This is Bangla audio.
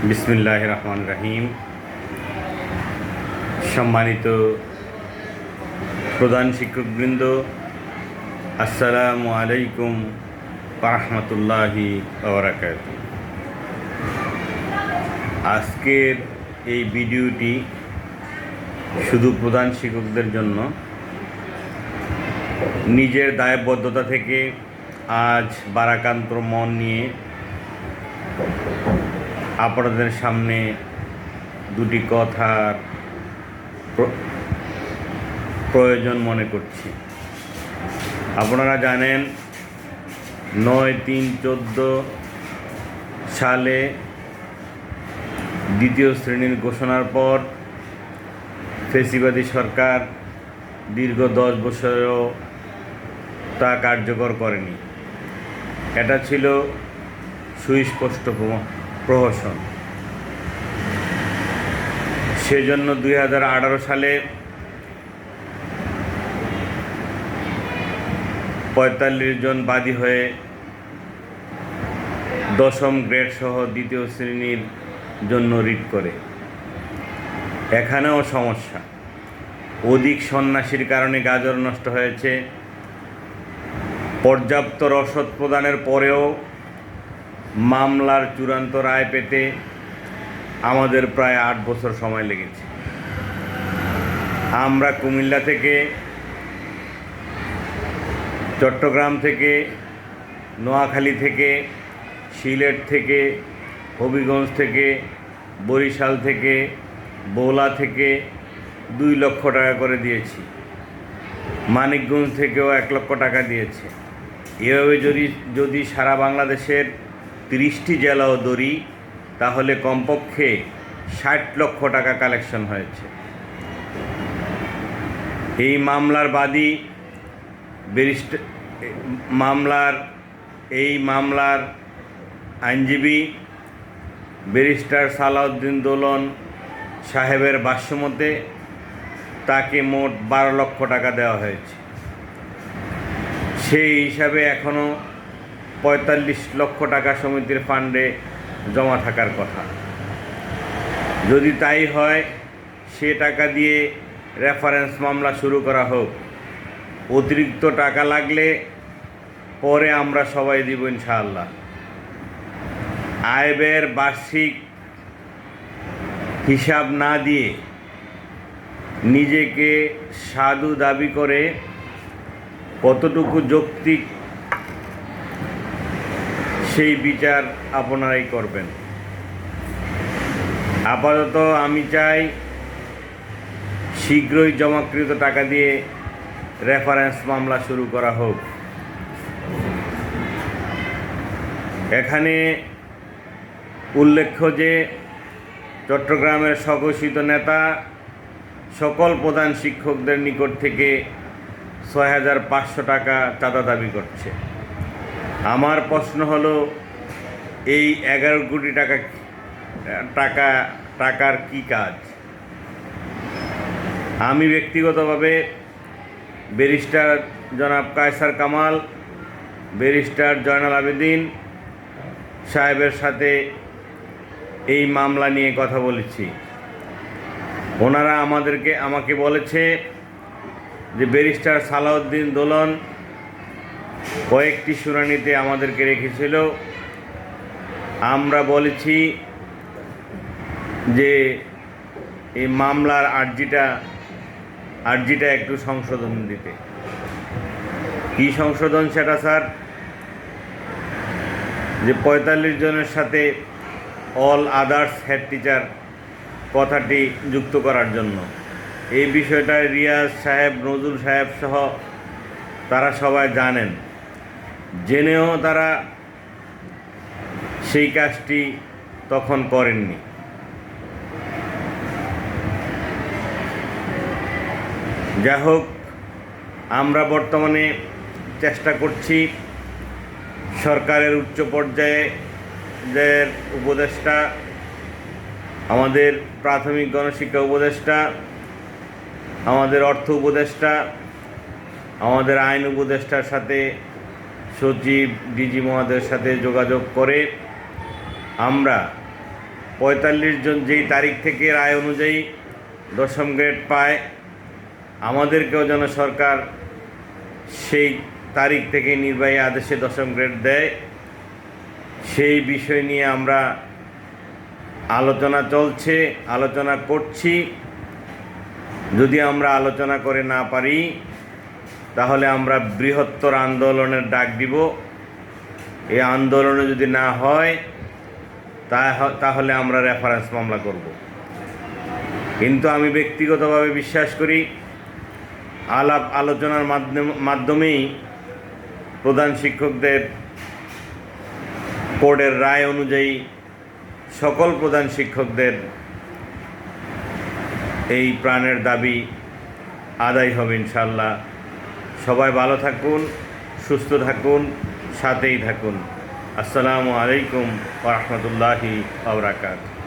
বিসমিল্লাহির রহমানির রহিম। সম্মানিত প্রধান শিক্ষকবৃন্দ, আসসালামু আলাইকুম ওয়া রাহমাতুল্লাহি ওয়া বারাকাতুহু। আজকের এই ভিডিওটি শুধু প্রধান শিক্ষকদের জন্য। নিজের দায়বদ্ধতা থেকে আজ বারাকান্ত মন নিয়ে আপনাদের সামনে দুটি কথার প্রয়োজন মনে করছি। আপনারা জানেন 9/3/14 সালে দ্বিতীয় শ্রেণীর ঘোষণার পর ফ্যাসিবাদী সরকার দীর্ঘ 10 বছরেও তা কার্যকর করেনি। এটা ছিল সুস্পষ্ট প্রহসন। সেজন্য 2018 সালে 45 জন বাদী হয়ে 10ম গ্রেড সহ দ্বিতীয় শ্রেণীর জন্য রিট করে। এখানেও সমস্যা। অধিক সন্ন্যাসীর কারণে গাজর নষ্ট হয়েছে। পর্যাপ্ত রসদ প্রদানের পরেও মামলার চূড়ান্ত রায় পেতে আমাদের প্রায় 8 বছর সময় লেগেছে। আমরা কুমিল্লা থেকে, চট্টগ্রাম থেকে, নোয়াখালী থেকে, সিলেট থেকে, হবিগঞ্জ থেকে, বরিশাল থেকে, বগুড়া থেকে 2 লক্ষ টাকা করে দিয়েছি। মানিকগঞ্জ থেকেও 1 লক্ষ টাকা দিয়েছে। এভাবে যদি সারা বাংলাদেশের 30টি জেলাও ধরি, তাহলে কমপক্ষে 60 লক্ষ টাকা কালেকশন হয়েছে। এই মামলার বাদী মামলার আইনজীবী ব্যারিস্টার সালাউদ্দিন দোলন সাহেবের ভাষ্যমতে তাকে মোট 12 লক্ষ টাকা দেওয়া হয়েছে। সেই হিসাবে এখনও 45 লক্ষ টাকা সমিতির ফান্ডে জমা থাকার কথা। যদি তাই হয়, সে টাকা দিয়ে রেফারেন্স মামলা শুরু করা হোক। অতিরিক্ত টাকা লাগলে পরে আমরা সবাই দিব ইনশাআল্লাহ। আয় ব্যয়ের বার্ষিক হিসাব না দিয়ে নিজেকে সাধু দাবি করে কতটুকু যৌক্তিক, সেই বিচার আপনারাই করবেন। আপাতত আমি চাই শীঘ্রই জমাকৃত টাকা দিয়ে রেফারেন্স মামলা শুরু করা হোক। এখানে উল্লেখ্য যে চট্টগ্রামের স্বঘোষিত নেতা সকল প্রধান শিক্ষকদের নিকট থেকে 6,500 টাকা চাঁদা দাবি করছে। আমার প্রশ্ন হলো, এই 11 কোটি টাকার কি কাজ? আমি ব্যক্তিগতভাবে ব্যারিস্টার জনাব কায়সার কামাল, ব্যারিস্টার জয়নাল আবেদিন সাহেবের সাথে এই মামলা নিয়ে কথা বলেছি। ওনারা আমাকে বলেছে যে ব্যারিস্টার সালাউদ্দিন দোলন কয়েকটি শুনানিতে আমাদেরকে রেখেছিল। আমরা বলেছি যে এই মামলার আর্জিটা একটু সংশোধন দিতে। কি সংশোধন সেটা স্যার? যে 45 জনের সাথে অল আদার্স হেড টিচার কথাটি যুক্ত করার জন্য। এই বিষয়টায় রিয়াজ সাহেব, নজরুল সাহেব সহ তারা সবাই জানেন। জেনেও তারা সেই কাজটি তখন করেননি। যাই হোক, আমরা বর্তমানে চেষ্টা করছি সরকারের উচ্চ পর্যায়ের উপদেষ্টা, আমাদের প্রাথমিক গণশিক্ষা উপদেষ্টা, আমাদের অর্থ উপদেষ্টা, আমাদের আইন উপদেষ্টার সাথে সচিব, ডিজি মহোদয়ের সাথে যোগাযোগ করে আমরা 45 জন যেই তারিখ থেকে রায় অনুযায়ী 10ম গ্রেড পায়, আমাদেরকেও যেন সরকার সেই তারিখ থেকে নির্বাহী আদেশে 10ম গ্রেড দেয়। সেই বিষয় নিয়ে আমরা আলোচনা চলছে, আলোচনা করছি। যদি আমরা আলোচনা করে না পারি তাহলে আমরা বৃহত্তর আন্দোলনের ডাক দিব। এই আন্দোলনে যদি না হয় তাহলে আমরা রেফারেন্স মামলা করব। কিন্তু আমি ব্যক্তিগতভাবে বিশ্বাস করি আলাপ আলোচনার মাধ্যমেই প্রধান শিক্ষকদের কোর্টের রায় অনুযায়ী সকল প্রধান শিক্ষকদের এই প্রাণের দাবি আদায় হবে ইনশাল্লাহ। সবাই ভালো থাকুন, সুস্থ থাকুন, সাথেই থাকুন। আসসালামু আলাইকুম ওয়া রাহমাতুল্লাহি ওয়া বারাকাতুহু।